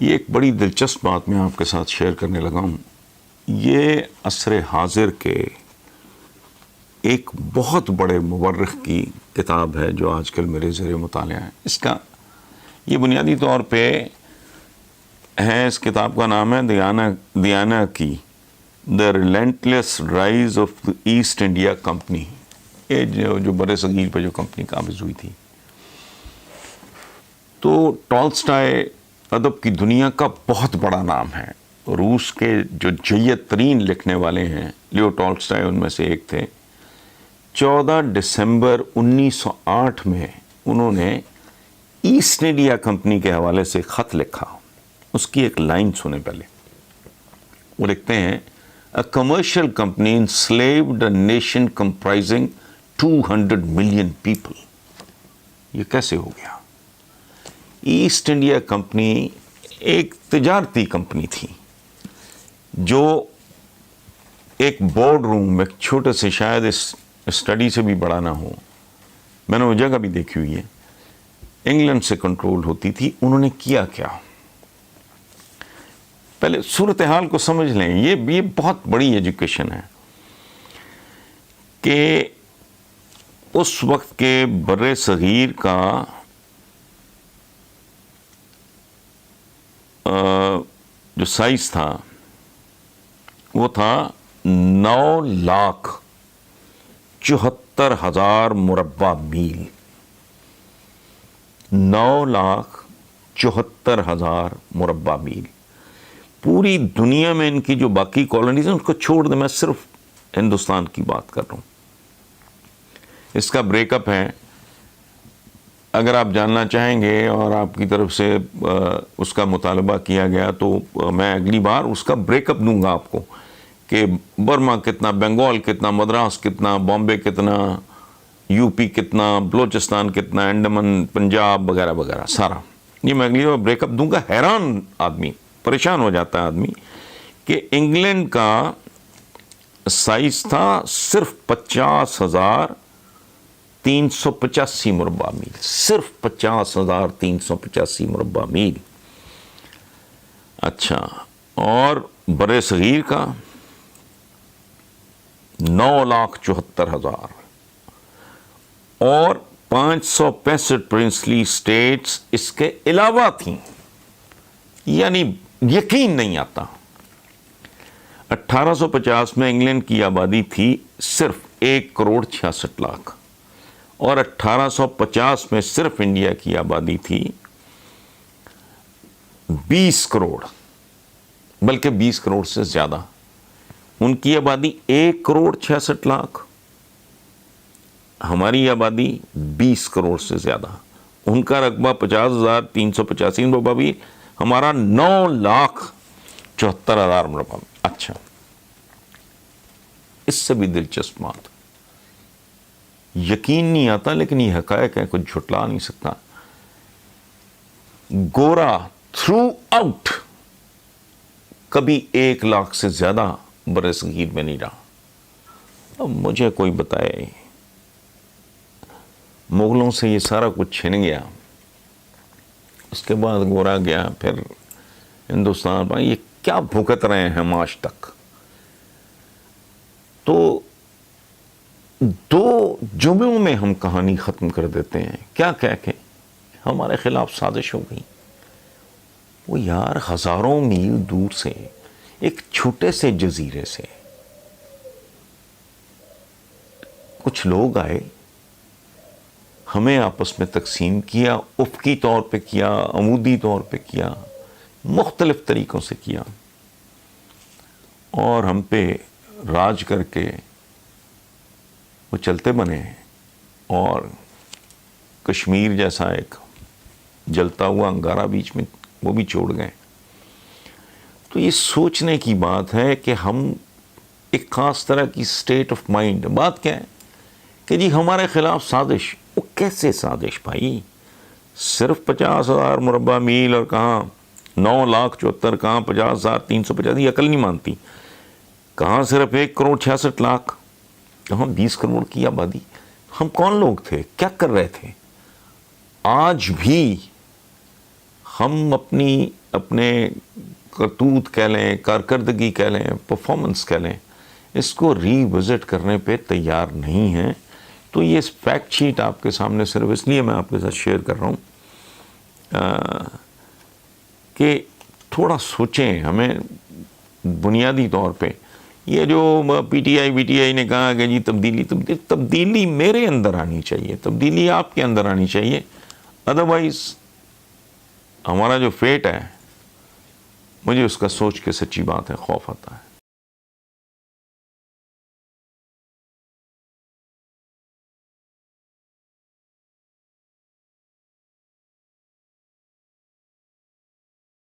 یہ ایک بڑی دلچسپ بات میں آپ کے ساتھ شیئر کرنے لگا ہوں. یہ عصر حاضر کے ایک بہت بڑے مورخ کی کتاب ہے جو آج کل میرے زیر مطالعہ ہے. اس کا یہ بنیادی طور پہ ہے، اس کتاب کا نام ہے دیانا کی the relentless rise of the East India Company. یہ جو برِ صغیر پہ جو کمپنی قابض ہوئی تھی. تو ٹالسٹائے ادب کی دنیا کا بہت بڑا نام ہے. روس کے جو جید ترین لکھنے والے ہیں لیو ٹالسٹائے ان میں سے ایک تھے. 14 دسمبر 1908 میں انہوں نے ایسٹ انڈیا کمپنی کے حوالے سے خط لکھا. اس کی ایک لائن سنیں پہلے. وہ لکھتے ہیں A commercial company enslaved a nation comprising 200 million people. یہ کیسے ہو گیا؟ ایسٹ انڈیا کمپنی ایک تجارتی کمپنی تھی جو ایک بورڈ روم، ایک چھوٹے سے، شاید اس اسٹڈی سے بھی بڑا نہ ہو، میں نے وہ جگہ بھی دیکھی ہوئی ہے، انگلینڈ سے کنٹرول ہوتی تھی. انہوں نے کیا کیا؟ پہلے صورتحال کو سمجھ لیں. یہ بہت بڑی ایجوکیشن ہے کہ اس وقت کے برِ صغیر کا جو سائز تھا وہ تھا 9,74,000 مربع میل. 9,74,000 مربع میل. پوری دنیا میں ان کی جو باقی کالونیز ہیں اس کو چھوڑ دیں، میں صرف ہندوستان کی بات کر رہا ہوں. اس کا بریک اپ ہے، اگر آپ جاننا چاہیں گے اور آپ کی طرف سے اس کا مطالبہ کیا گیا تو میں اگلی بار اس کا بریک اپ دوں گا آپ کو، کہ برما کتنا، بنگال کتنا، مدراس کتنا، بامبے کتنا، یو پی کتنا، بلوچستان کتنا، انڈمان، پنجاب وغیرہ وغیرہ سارا. یہ میں اگلی بار بریک اپ دوں گا. حیران آدمی، پریشان ہو جاتا ہے آدمی کہ انگلینڈ کا سائز تھا صرف 50,385 مربع میل. صرف 50,385 مربع میل. اچھا، اور برِ صغیر کا 9,74,000 اور 565 پرنسلی اسٹیٹس اس کے علاوہ تھیں. یعنی یقین نہیں آتا. 1850 میں انگلینڈ کی آبادی تھی صرف 1,66,00,000 اور 1850 میں صرف انڈیا کی آبادی تھی 20 کروڑ، بلکہ 20 کروڑ سے زیادہ. ان کی آبادی 1,66,00,000، ہماری آبادی 20 کروڑ سے زیادہ. ان کا رقبہ 50,385 مربع میل، ہمارا 9,74,000 مربع میل. اچھا، اس سے بھی دلچسپ بات، یقین نہیں آتا لیکن یہ حقائق ہے، کچھ جھٹلا نہیں سکتا. گورا تھرو آؤٹ کبھی 1,00,000 سے زیادہ برِ صغیر میں نہیں رہا. اب مجھے کوئی بتائے، مغلوں سے یہ سارا کچھ چھن گیا، اس کے بعد گورا گیا پھر ہندوستان پر، یہ کیا بھگت رہے ہیں ہم آج تک. تو 2 جملوں میں ہم کہانی ختم کر دیتے ہیں. کیا کہہ کے ہمارے خلاف سازش ہو گئی. وہ یار ہزاروں میل دور سے ایک چھوٹے سے جزیرے سے کچھ لوگ آئے، ہمیں آپس میں تقسیم کیا، افقی طور پہ کیا، عمودی طور پہ کیا، مختلف طریقوں سے کیا، اور ہم پہ راج کر کے وہ چلتے بنے، اور کشمیر جیسا ایک جلتا ہوا انگارہ بیچ میں وہ بھی چھوڑ گئے. تو یہ سوچنے کی بات ہے کہ ہم ایک خاص طرح کی اسٹیٹ آف مائنڈ. بات کیا ہے کہ جی ہمارے خلاف سازش. وہ کیسے سازش بھائی؟ صرف 50,000 مربع میل اور کہاں 9,74,000، کہاں 50,350. یہ عقل نہیں مانتی. کہاں صرف 1,66,00,000، کہاں 20 کروڑ کی آبادی. ہم کون لوگ تھے؟ کیا کر رہے تھے؟ آج بھی ہم اپنی اپنے کرتوت کہہ لیں، کارکردگی کہہ لیں، پرفارمنس کہہ لیں، اس کو ری وزٹ کرنے پہ تیار نہیں ہیں. تو یہ فیکٹ شیٹ آپ کے سامنے صرف اس لیے میں آپ کے ساتھ شیئر کر رہا ہوں کہ تھوڑا سوچیں. ہمیں بنیادی طور پہ یہ جو پی ٹی آئی نے کہا کہ جی تبدیلی میرے اندر آنی چاہیے، تبدیلی آپ کے اندر آنی چاہیے. ادروائز ہمارا جو فیٹ ہے، مجھے اس کا سوچ کے سچی بات ہے خوف آتا ہے.